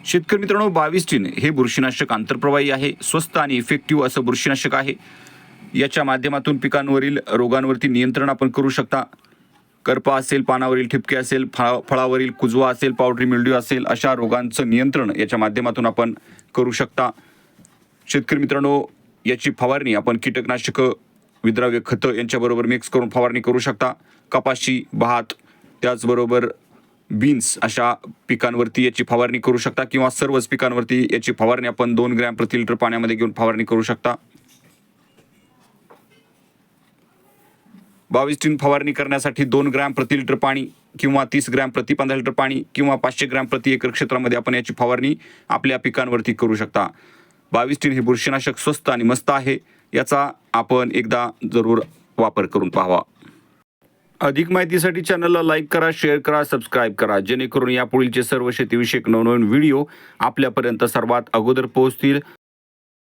शेतकरी मित्रांनो, 22 हे बुरशीनाशक आंतरप्रवाही आहे. स्वस्त आणि इफेक्टिव्ह असं बुरशीनाशक आहे. याच्या माध्यमातून पिकांवरील रोगांवरती नियंत्रण आपण करू शकता. करपा असेल, पानावरील ठिपके असेल, फळावरील कुजवा असेल, पावडरी मिल्ड्यू असेल, अशा रोगांचं नियंत्रण याच्या माध्यमातून आपण करू शकता. शेतकरी मित्रांनो, याची फवारणी आपण कीटकनाशकं, विद्राव्य खतं यांच्याबरोबर मिक्स करून फवारणी करू शकता. कपाशी, भात, त्याचबरोबर बीन्स अशा पिकांवरती याची फवारणी करू शकता किंवा सर्वच पिकांवरती याची फवारणी आपण 2 ग्रॅम प्रति लिटर पाण्यामध्ये घेऊन फवारणी करू शकता. 22 फवारणी करण्यासाठी 2 ग्रॅम प्रति लिटर पाणी किंवा 30 ग्रॅम प्रति 15 लिटर पाणी किंवा 500 ग्रॅम प्रति एकर क्षेत्रामध्ये आपण याची फवारणी आपल्या पिकांवरती करू शकता. 22 हे बुरशीनाशक स्वस्त आणि मस्त आहे. याचा आपण एकदा जरूर वापर करून पाहावा. अधिक माहितीसाठी चॅनलला लाईक करा, शेअर करा, सबस्क्राईब करा, जेणेकरून यापुढीलचे सर्व शेतीविषयक नवनवीन व्हिडिओ आपल्यापर्यंत सर्वात अगोदर पोहोचतील.